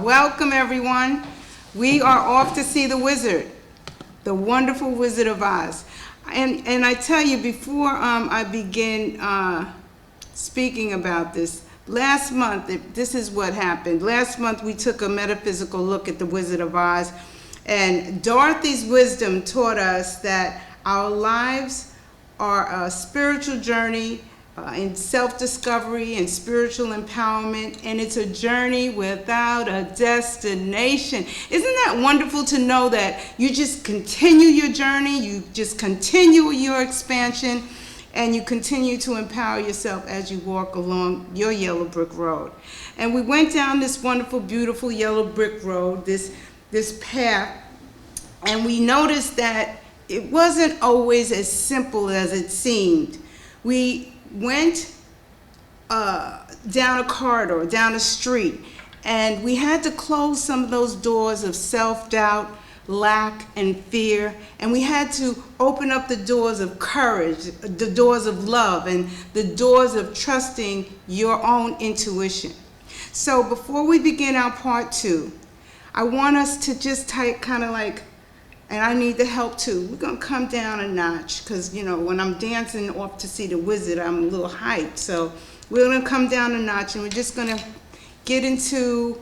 Welcome everyone. We are off to see the wizard, the wonderful Wizard of Oz. And I tell you, before I begin speaking about this, last month, this is what happened. Last month we took a metaphysical look at the Wizard of Oz, and Dorothy's wisdom taught us that our lives are a spiritual journey in self-discovery and spiritual empowerment, and it's a journey without a destination. Isn't that wonderful to know that you just continue your journey, you just continue your expansion, and you continue to empower yourself as you walk along your yellow brick road. And we went down this wonderful, beautiful yellow brick road, this path, and we noticed that it wasn't always as simple as it seemed. We went down a corridor, down a street, and we had to close some of those doors of self-doubt, lack, and fear, and we had to open up the doors of courage, the doors of love, and the doors of trusting your own intuition. So before we begin our part two, I want us to just kind of like, and I need the help too. We're gonna come down a notch, because you know, when I'm dancing off to see the wizard, I'm a little hyped. So we're gonna come down a notch, and we're just gonna get into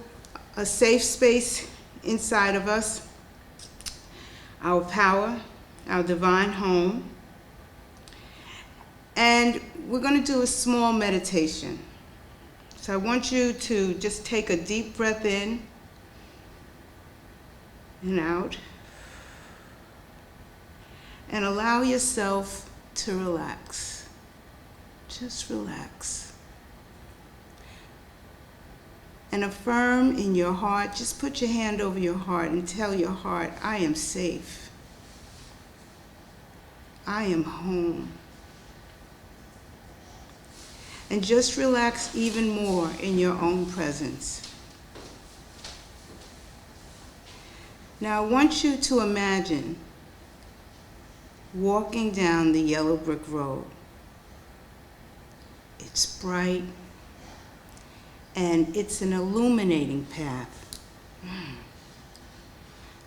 a safe space inside of us, our power, our divine home. And we're gonna do a small meditation. So I want you to just take a deep breath in and out, and allow yourself to relax. Just relax. And affirm in your heart, just put your hand over your heart and tell your heart, I am safe. I am home. And just relax even more in your own presence. Now I want you to imagine walking down the yellow brick road. It's bright, and it's an illuminating path.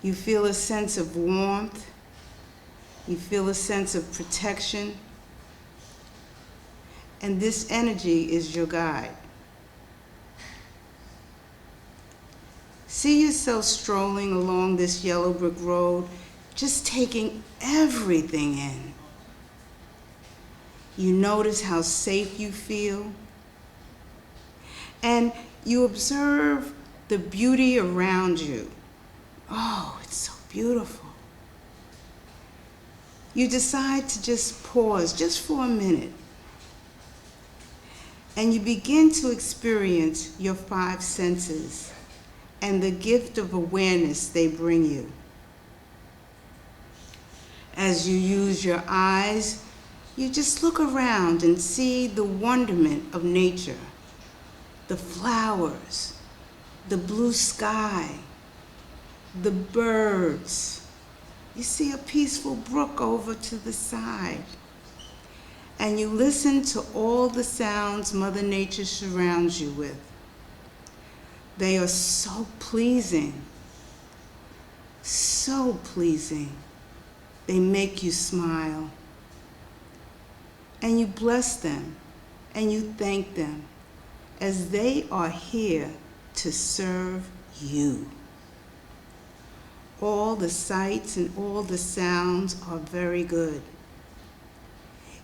You feel a sense of warmth. You feel a sense of protection. And this energy is your guide. See yourself strolling along this yellow brick road, just taking everything in. You notice how safe you feel, and you observe the beauty around you. Oh, it's so beautiful. You decide to just pause just for a minute, and you begin to experience your 5 senses and the gift of awareness they bring you. As you use your eyes, you just look around and see the wonderment of nature, the flowers, the blue sky, the birds. You see a peaceful brook over to the side. And you listen to all the sounds Mother Nature surrounds you with. They are so pleasing, so pleasing. They make you smile, and you bless them, and you thank them, as they are here to serve you. All the sights and all the sounds are very good.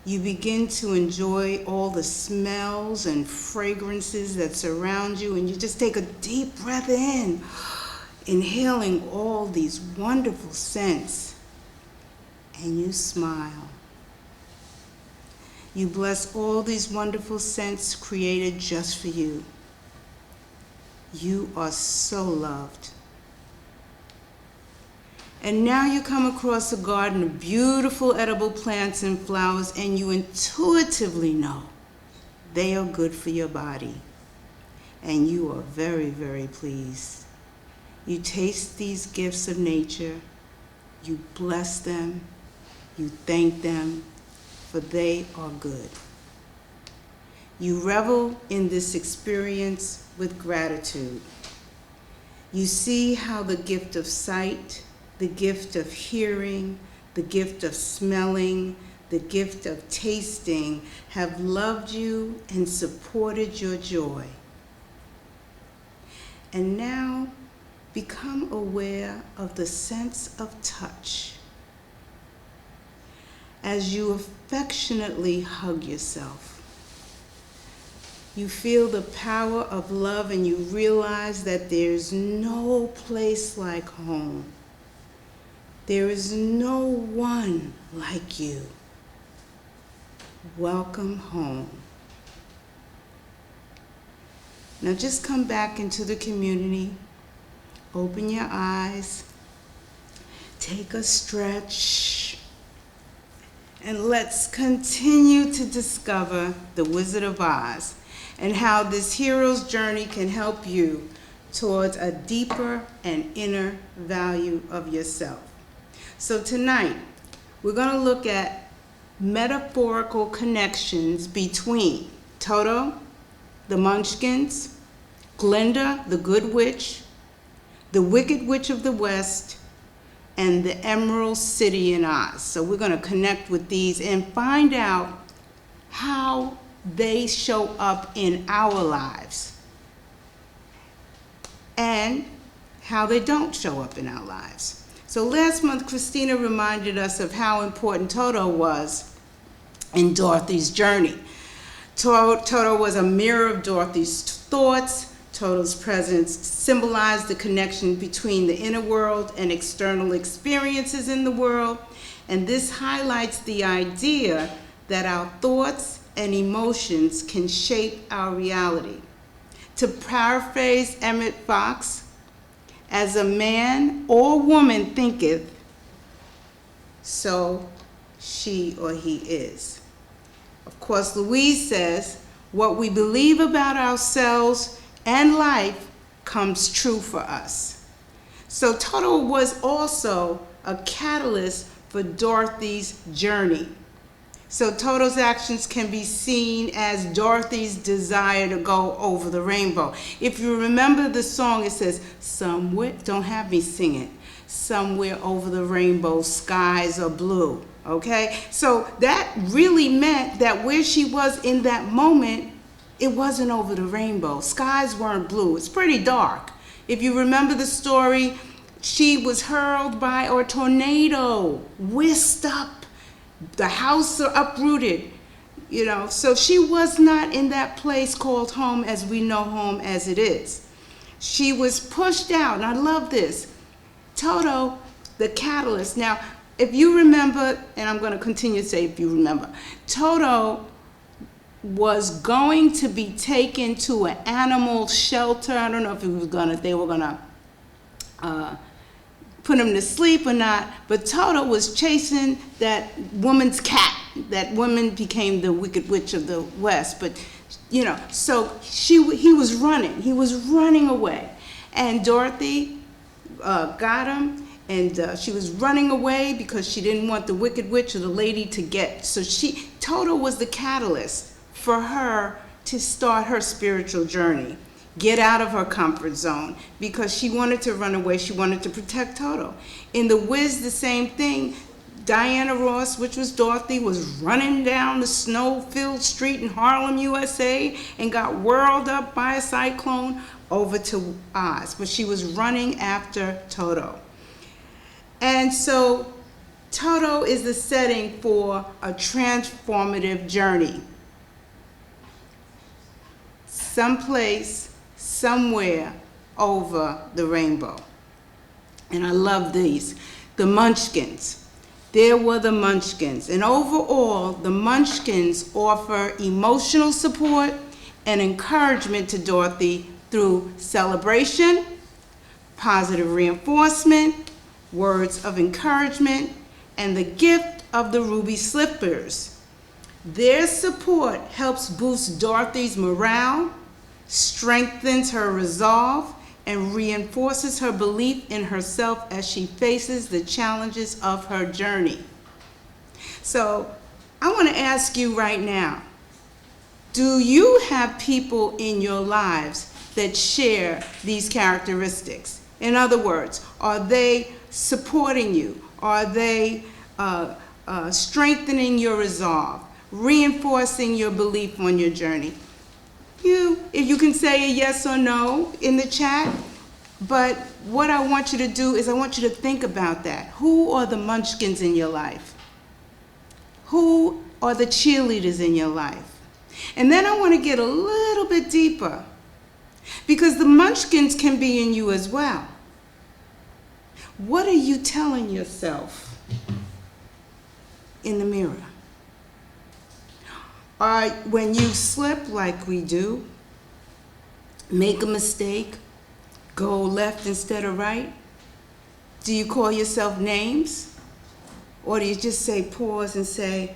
You begin to enjoy all the smells and fragrances that surround you, and you just take a deep breath in, inhaling all these wonderful scents. And you smile. You bless all these wonderful scents created just for you. You are so loved. And now you come across a garden of beautiful edible plants and flowers, and you intuitively know they are good for your body. And you are very, very pleased. You taste these gifts of nature. You bless them. You thank them, for they are good. You revel in this experience with gratitude. You see how the gift of sight, the gift of hearing, the gift of smelling, the gift of tasting have loved you and supported your joy. And now become aware of the sense of touch as you affectionately hug yourself. You feel the power of love and you realize that there's no place like home. There is no one like you. Welcome home. Now just come back into the community. Open your eyes. Take a stretch. And let's continue to discover the Wizard of Oz and how this hero's journey can help you towards a deeper and inner value of yourself. So tonight, we're going to look at metaphorical connections between Toto, the Munchkins, Glinda, the Good Witch, the Wicked Witch of the West, and the Emerald City in Oz. So we're going to connect with these and find out how they show up in our lives and how they don't show up in our lives. So last month, Christina reminded us of how important Toto was in Dorothy's journey. Toto was a mirror of Dorothy's thoughts. Toto's presence symbolized the connection between the inner world and external experiences in the world. And this highlights the idea that our thoughts and emotions can shape our reality. To paraphrase Emmett Fox, as a man or woman thinketh, so she or he is. Of course, Louise says, what we believe about ourselves and life comes true for us. So Toto was also a catalyst for Dorothy's journey. So Toto's actions can be seen as Dorothy's desire to go over the rainbow. If you remember the song, it says, somewhere, don't have me sing it, somewhere over the rainbow, skies are blue, okay? So that really meant that where she was in that moment, it wasn't over the rainbow. Skies weren't blue. It's pretty dark. If you remember the story, she was hurled by a tornado, whisked up. The house are uprooted, so she was not in that place called home as we know home as it is. She was pushed out, and I love this. Toto, the catalyst. Now, if you remember, and I'm going to continue to say if you remember, Toto was going to be taken to an animal shelter. I don't know if they were going to put him to sleep or not, but Toto was chasing that woman's cat. That woman became the Wicked Witch of the West, but so he was running away, and Dorothy got him, and she was running away because she didn't want the Wicked Witch or the lady to get. So Toto was the catalyst for her to start her spiritual journey. Get out of her comfort zone because she wanted to run away. She wanted to protect Toto. In The Wiz, the same thing. Diana Ross, which was Dorothy, was running down the snow-filled street in Harlem, USA, and got whirled up by a cyclone over to Oz. But she was running after Toto. And so Toto is the setting for a transformative journey. Someplace, somewhere over the rainbow. And I love these. The Munchkins. There were the Munchkins. And overall, the Munchkins offer emotional support and encouragement to Dorothy through celebration, positive reinforcement, words of encouragement, and the gift of the ruby slippers. Their support helps boost Dorothy's morale, strengthens her resolve, and reinforces her belief in herself as she faces the challenges of her journey. So I want to ask you right now, do you have people in your lives that share these characteristics? In other words, are they supporting you? Are they strengthening your resolve, reinforcing your belief on your journey? If you can say a yes or no in the chat, but what I want you to do is I want you to think about that. Who are the munchkins in your life? Who are the cheerleaders in your life? And then I want to get a little bit deeper, because the munchkins can be in you as well. What are you telling yourself in the mirror? When you slip like we do, make a mistake, go left instead of right, do you call yourself names? Or do you just say, pause and say,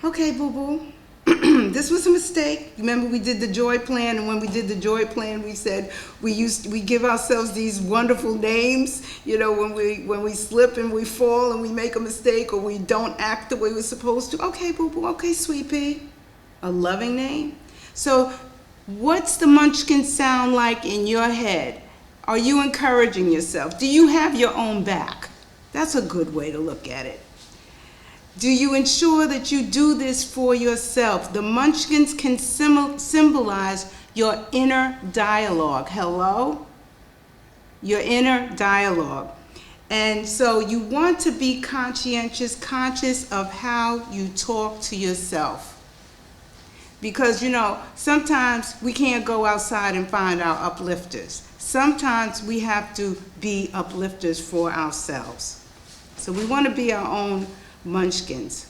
okay, boo-boo, this was a mistake. Remember we did the joy plan, and when we did the joy plan, we said we give ourselves these wonderful names, when we slip and we fall and we make a mistake, or we don't act the way we're supposed to. Okay, boo-boo, okay, sweet pea. A loving name. So what's the munchkin sound like in your head? Are you encouraging yourself? Do you have your own back? That's a good way to look at it. Do you ensure that you do this for yourself? The munchkins can symbolize your inner dialogue. Hello? Your inner dialogue. And so you want to be conscious of how you talk to yourself. Because, sometimes we can't go outside and find our uplifters. Sometimes we have to be uplifters for ourselves. So we want to be our own munchkins.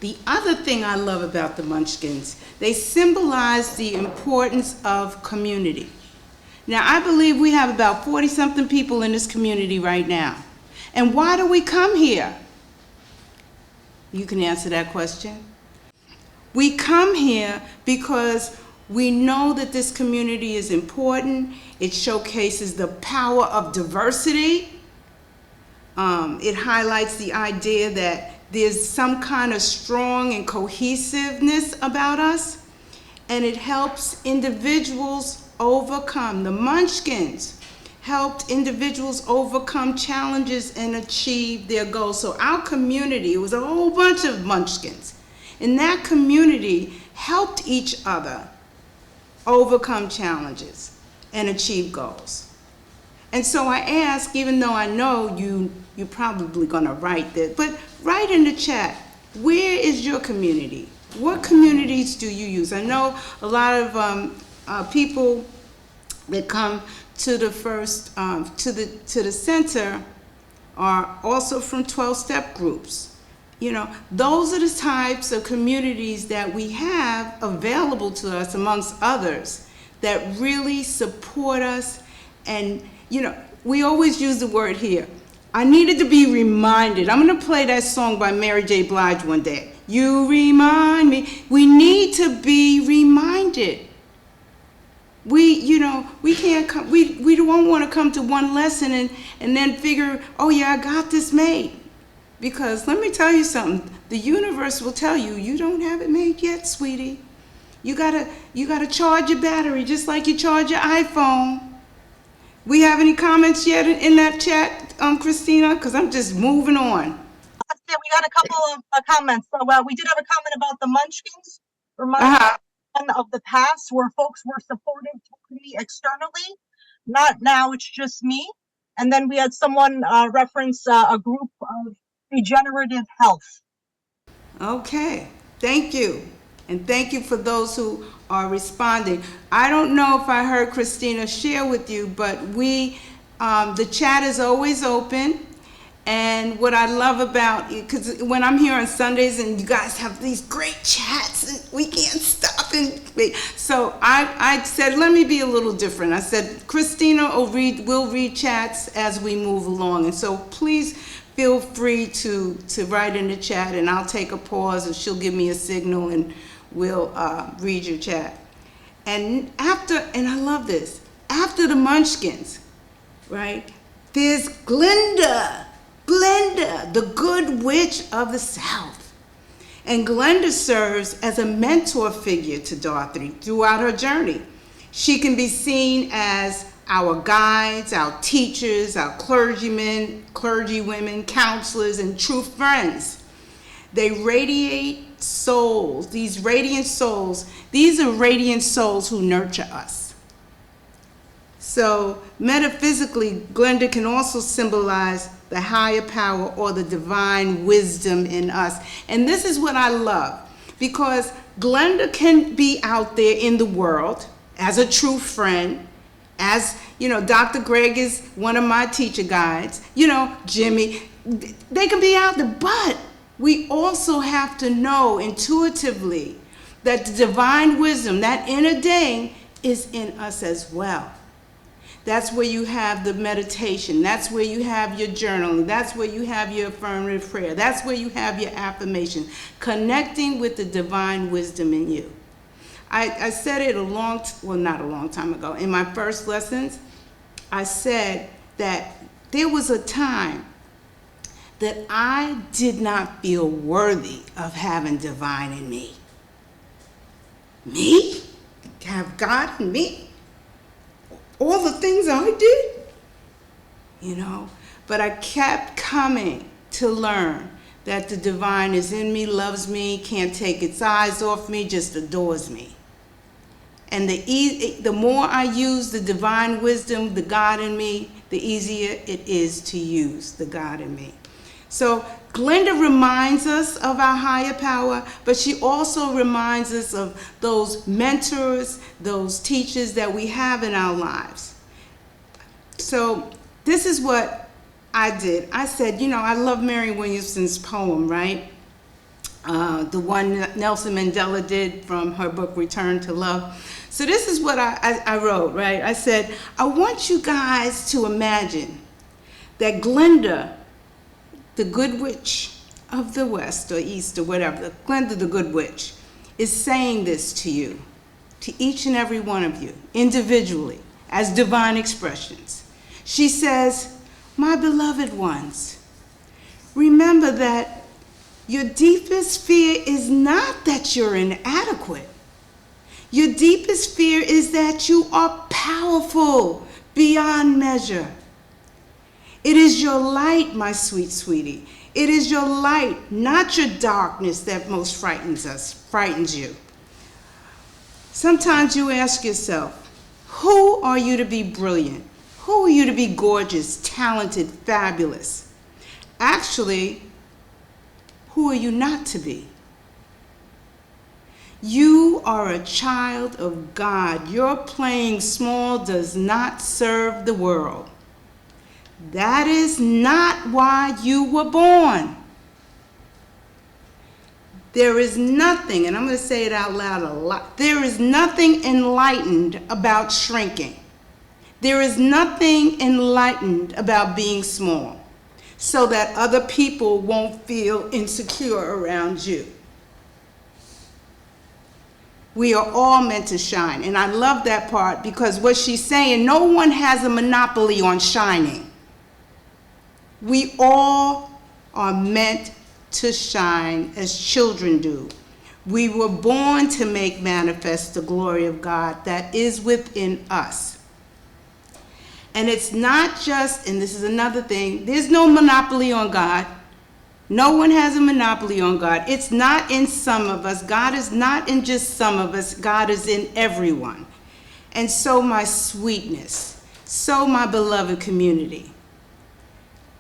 The other thing I love about the munchkins, they symbolize the importance of community. Now, I believe we have about 40-something people in this community right now. And why do we come here? You can answer that question. We come here because we know that this community is important. It showcases the power of diversity. It highlights the idea that there's some kind of strong and cohesiveness about us, and it helps individuals overcome. The munchkins helped individuals overcome challenges and achieve their goals. So our community, it was a whole bunch of munchkins, and that community helped each other overcome challenges and achieve goals. And so I ask, even though I know you're probably gonna write this, but write in the chat, where is your community? What communities do you use? I know a lot of people that come to the first, to the center are also from 12-step groups. Those are the types of communities that we have available to us, amongst others, that really support us. And we always use the word here. I needed to be reminded. I'm going to play that song by Mary J. Blige one day. You remind me. We need to be reminded. We can't come. We don't want to come to one lesson and then figure, oh yeah, I got this made. Because let me tell you something. The universe will tell you, you don't have it made yet, sweetie. You gotta charge your battery just like you charge your iPhone. We have any comments yet in that chat, Christina? Because I'm just moving on. Yeah, we got a couple of comments. So we did have a comment about the munchkins. Of the past, where folks were supported totally externally. Not now, it's just me. And then we had someone reference a group of regenerative health. Okay, thank you. And thank you for those who are responding. I don't know if I heard Christina share with you, but the chat is always open. And what I love about it, because when I'm here on Sundays and you guys have these great chats and we can't stop and wait. So I said, let me be a little different. I said, Christina will read chats as we move along. And so please feel free to write in the chat, and I'll take a pause and she'll give me a signal and we'll read your chat. And I love this, after the munchkins, right, there's Glenda, the good witch of the South. And Glenda serves as a mentor figure to Dorothy throughout her journey. She can be seen as our guides, our teachers, our clergymen, clergywomen, counselors, and true friends. They radiate souls, these radiant souls. These are radiant souls who nurture us. So metaphysically, Glenda can also symbolize the higher power or the divine wisdom in us. And this is what I love, because Glenda can be out there in the world as a true friend, as, you know, Dr. Greg is one of my teacher guides, you know, Jimmy, they can be out there, but we also have to know intuitively that the divine wisdom, that inner Dane, is in us as well. That's where you have the meditation. That's where you have your journaling. That's where you have your affirmative prayer. That's where you have your affirmation, connecting with the divine wisdom in you. I said it not a long time ago. In my first lessons, I said that there was a time that I did not feel worthy of having divine in me. Me? Have God in me? All the things I did? You know, but I kept coming to learn that the divine is in me, loves me, can't take its eyes off me, just adores me. And the more I use the divine wisdom, the God in me, the easier it is to use the God in me. So Glenda reminds us of our higher power, but she also reminds us of those mentors, those teachers that we have in our lives. So this is what I did. I said, you know, I love Mary Williamson's poem, right? The one Nelson Mandela did from her book, Return to Love. So this is what I wrote, right? I said, I want you guys to imagine that Glenda, the good witch of the West or East or whatever, Glenda the good witch, is saying this to you, to each and every one of you, individually, as divine expressions. She says, my beloved ones, remember that your deepest fear is not that you're inadequate. Your deepest fear is that you are powerful beyond measure. It is your light, my sweet sweetie. It is your light, not your darkness, that most frightens you. Sometimes you ask yourself, who are you to be brilliant? Who are you to be gorgeous, talented, fabulous? Actually, who are you not to be? You are a child of God. Your playing small does not serve the world. That is not why you were born. There is nothing, and I'm going to say it out loud a lot, there is nothing enlightened about shrinking. There is nothing enlightened about being small, so that other people won't feel insecure around you. We are all meant to shine, and I love that part, because what she's saying, no one has a monopoly on shining. We all are meant to shine as children do. We were born to make manifest the glory of God that is within us. And it's not just, and this is another thing, there's no monopoly on God. No one has a monopoly on God. It's not in some of us. God is not in just some of us. God is in everyone. And so my sweetness, so my beloved community,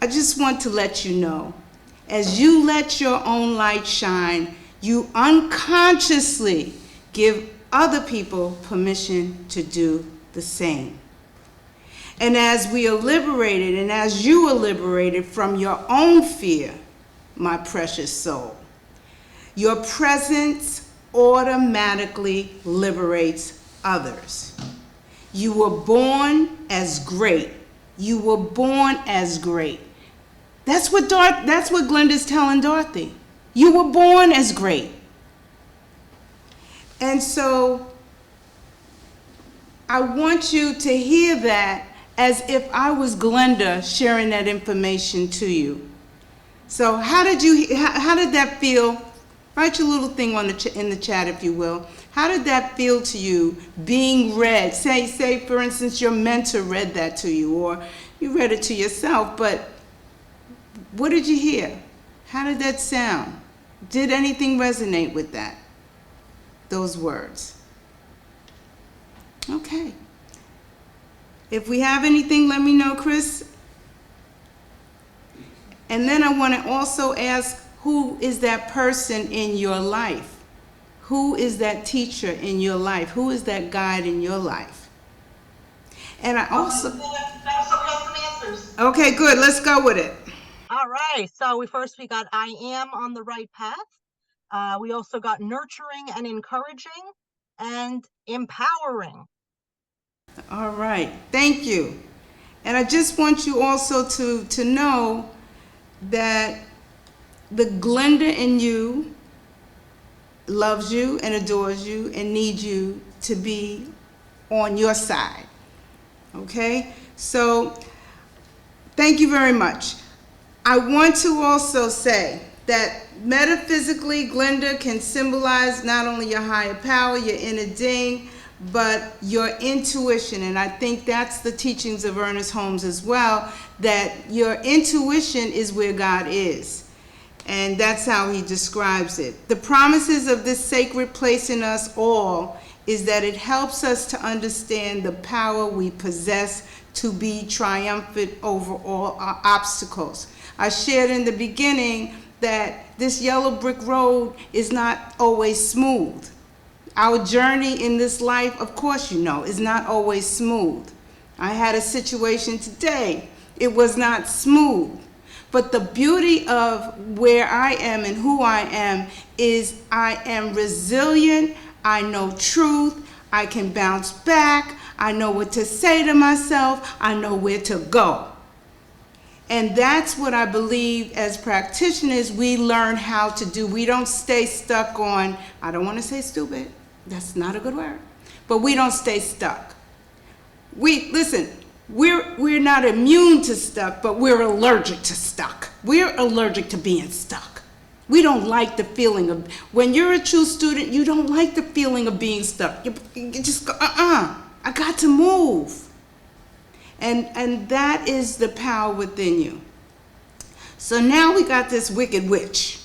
I just want to let you know, as you let your own light shine, you unconsciously give other people permission to do the same. And as we are liberated, and as you are liberated from your own fear, my precious soul, your presence automatically liberates others. You were born as great. You were born as great. That's what Glenda's telling Dorothy. You were born as great. And so I want you to hear that as if I was Glenda sharing that information to you. So how did that feel? Write your little thing in the chat, if you will. How did that feel to you being read? Say for instance, your mentor read that to you, or you read it to yourself, but what did you hear? How did that sound? Did anything resonate with that? Those words? Okay. If we have anything, let me know, Chris. And then I want to also ask, who is that person in your life? Who is that teacher in your life? Who is that guide in your life? And I also... So we have some answers. Okay, good. Let's go with it. All right. So we got I am on the right path. We also got nurturing and encouraging and empowering. All right. Thank you. And I just want you also to know that the Glenda in you loves you and adores you and needs you to be on your side. Okay? So, thank you very much. I want to also say that metaphysically, Glenda can symbolize not only your higher power, your inner being, but your intuition. And I think that's the teachings of Ernest Holmes as well, that your intuition is where God is. And that's how he describes it. The promises of this sacred place in us all is that it helps us to understand the power we possess to be triumphant over all our obstacles. I shared in the beginning that this yellow brick road is not always smooth. Our journey in this life, of course you know, is not always smooth. I had a situation today. It was not smooth. But the beauty of where I am and who I am is I am resilient, I know truth, I can bounce back, I know what to say to myself, I know where to go. And that's what I believe as practitioners we learn how to do. We don't stay stuck on, I don't want to say stupid, that's not a good word, but we don't stay stuck. Listen, we're not immune to stuck, but we're allergic to stuck. We're allergic to being stuck. We don't like the feeling of, when you're a true student, you don't like the feeling of being stuck. You just go, I got to move. And that is the power within you. So now we got this wicked witch.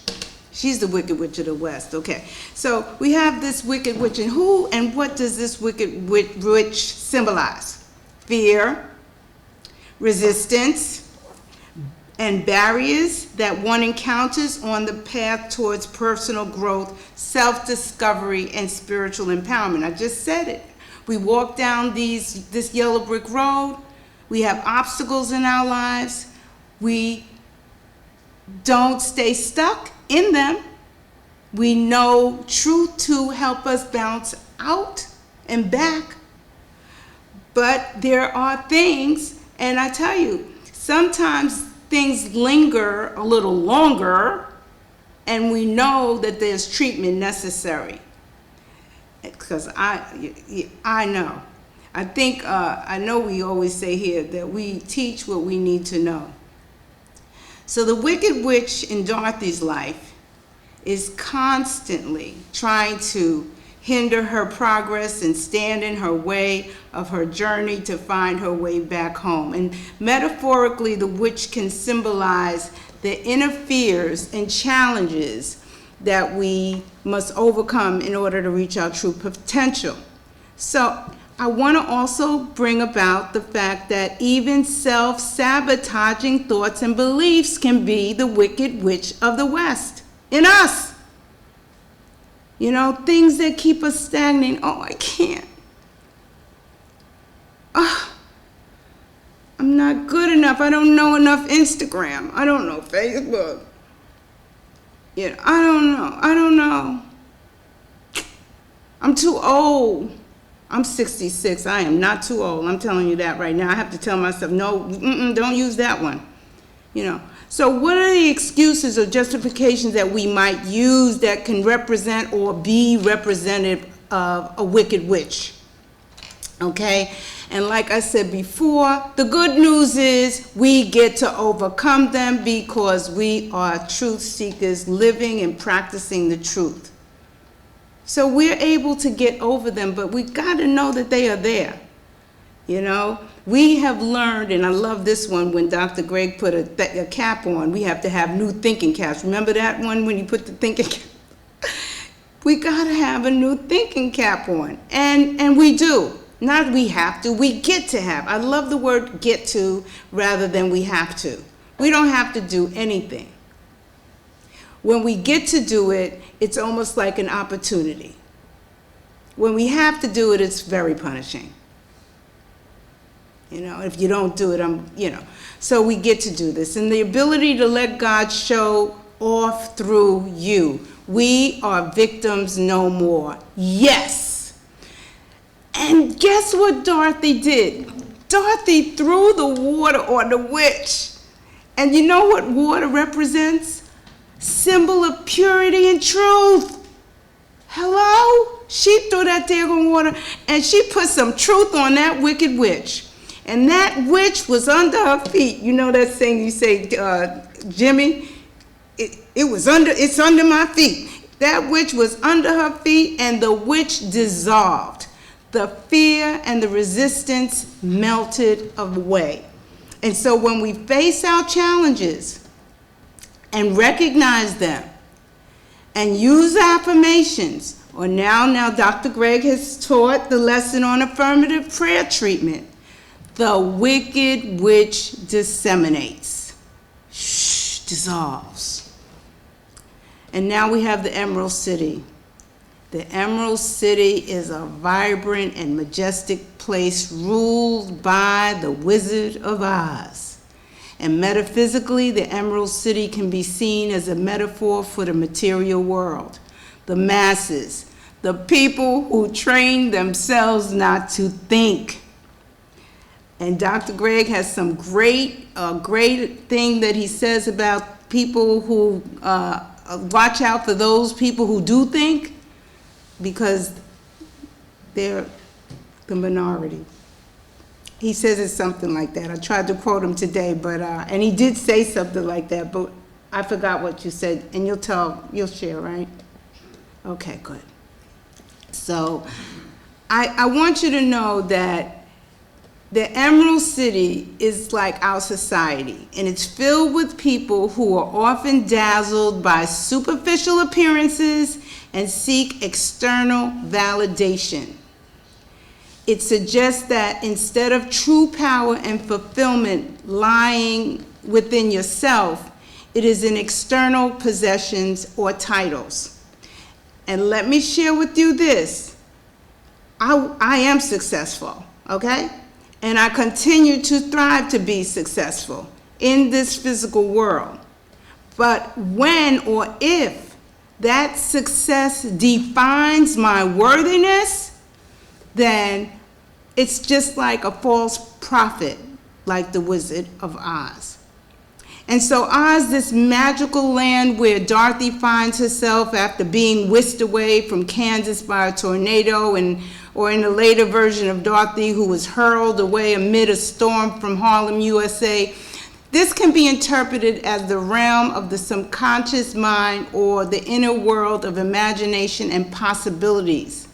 She's the wicked witch of the West. Okay. So we have this wicked witch, and who and what does this wicked witch symbolize? Fear, resistance, and barriers that one encounters on the path towards personal growth, self-discovery, and spiritual empowerment. I just said it. We walk down this yellow brick road. We have obstacles in our lives. We don't stay stuck in them. We know truth to help us bounce out and back. But there are things, and I tell you, sometimes things linger a little longer, and we know that there's treatment necessary. Because I know. I think, I know we always say here that we teach what we need to know. So the wicked witch in Dorothy's life is constantly trying to hinder her progress and stand in her way of her journey to find her way back home. And metaphorically, the witch can symbolize the inner fears and challenges that we must overcome in order to reach our true potential. So I want to also bring about the fact that even self-sabotaging thoughts and beliefs can be the wicked witch of the West in us. You know, things that keep us stagnant. Oh, I can't. Oh, I'm not good enough. I don't know enough Instagram. I don't know Facebook. You know, I don't know. I'm too old. I'm 66. I am not too old. I'm telling you that right now. I have to tell myself, no, don't use that one. You know. So what are the excuses or justifications that we might use that can represent or be representative of a wicked witch? Okay? And like I said before, the good news is we get to overcome them because we are truth seekers living and practicing the truth. So we're able to get over them, but we got to know that they are there. You know, we have learned, and I love this one when Dr. Greg put a cap on. We have to have new thinking caps. Remember that one when you put the thinking cap? We got to have a new thinking cap on. And we do. Not we have to, we get to have. I love the word get to rather than we have to. We don't have to do anything. When we get to do it, it's almost like an opportunity. When we have to do it, it's very punishing. You know, if you don't do it, So we get to do this. And the ability to let God show off through you. We are victims no more. Yes. And guess what Dorothy did? Dorothy threw the water on the witch. And you know what water represents? Symbol of purity and truth. Hello? She threw that daggone water and she put some truth on that wicked witch. And that witch was under her feet. You know that saying you say, Jimmy? It's under my feet. That witch was under her feet and the witch dissolved. The fear and the resistance melted away. And so when we face our challenges and recognize them and use affirmations, or now Dr. Greg has taught the lesson on affirmative prayer treatment, the wicked witch disseminates, dissolves. And now we have the Emerald City. The Emerald City is a vibrant and majestic place ruled by the Wizard of Oz. And metaphysically, the Emerald City can be seen as a metaphor for the material world, the masses, the people who train themselves not to think. And Dr. Greg has some great thing that he says about people who watch out for those people who do think, because they're the minority. He says it's something like that. I tried to quote him today, but and he did say something like that, but I forgot what you said. And you'll share, right? Okay, good. So I want you to know that the Emerald City is like our society, and it's filled with people who are often dazzled by superficial appearances and seek external validation. It suggests that instead of true power and fulfillment lying within yourself, it is in external possessions or titles. And let me share with you this. I am successful, okay? And I continue to thrive to be successful in this physical world. But when or if that success defines my worthiness, then it's just like a false prophet, like the Wizard of Oz. And so Oz, this magical land where Dorothy finds herself after being whisked away from Kansas by a tornado, or in the later version of Dorothy, who was hurled away amid a storm from Harlem, USA, this can be interpreted as the realm of the subconscious mind or the inner world of imagination and possibilities,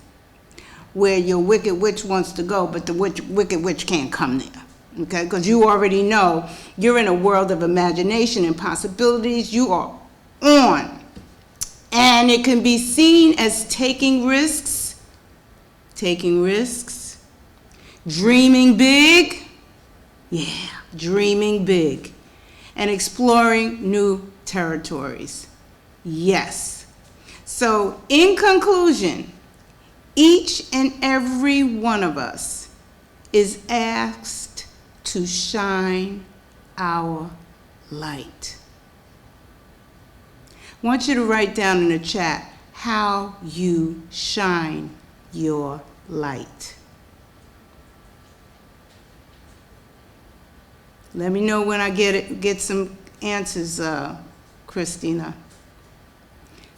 where your wicked witch wants to go, but the wicked witch can't come there. Okay, because you already know you're in a world of imagination and possibilities. You are on. And it can be seen as taking risks, dreaming big, dreaming big, and exploring new territories. Yes. So in conclusion, each and every one of us is asked to shine our light. I want you to write down in the chat how you shine your light. Let me know when I get some answers, Christina.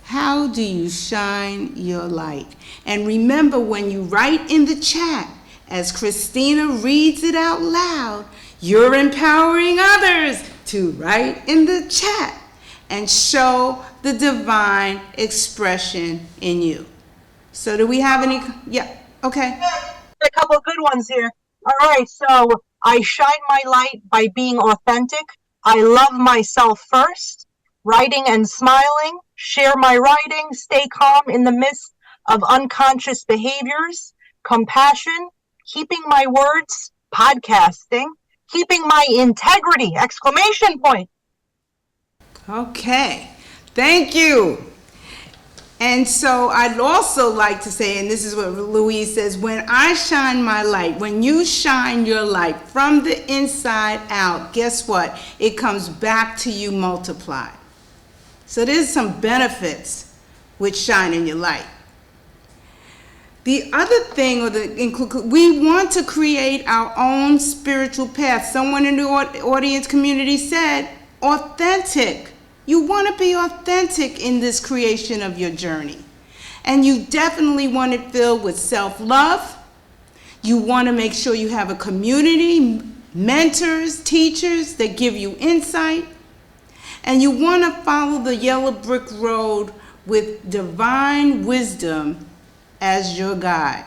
How do you shine your light? And remember, when you write in the chat, as Christina reads it out loud, you're empowering others to write in the chat and show the divine expression in you. So do we have any? Yeah, okay. A couple of good ones here. All right, so I shine my light by being authentic. I love myself first. Writing and smiling. Share my writing. Stay calm in the midst of unconscious behaviors. Compassion. Keeping my words. Podcasting. Keeping my integrity! Exclamation point. Okay, thank you. And so I'd also like to say, and this is what Louise says, when I shine my light, when you shine your light from the inside out, guess what? It comes back to you multiplied. So there's some benefits with shining your light. The other thing, we want to create our own spiritual path. Someone in the audience community said, authentic. You want to be authentic in this creation of your journey. And you definitely want it filled with self-love. You want to make sure you have a community, mentors, teachers that give you insight. And you want to follow the yellow brick road with divine wisdom as your guide.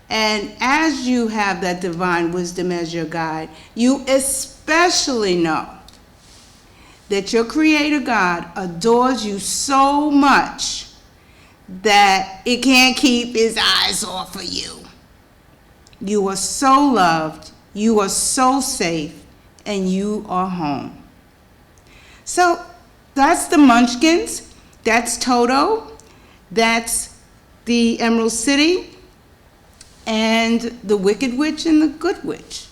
And as you have that divine wisdom as your guide, you especially know that your Creator God adores you so much that it can't keep his eyes off of you. You are so loved, you are so safe, and you are home. So that's the Munchkins, that's Toto, that's the Emerald City, and the Wicked Witch and the Good Witch.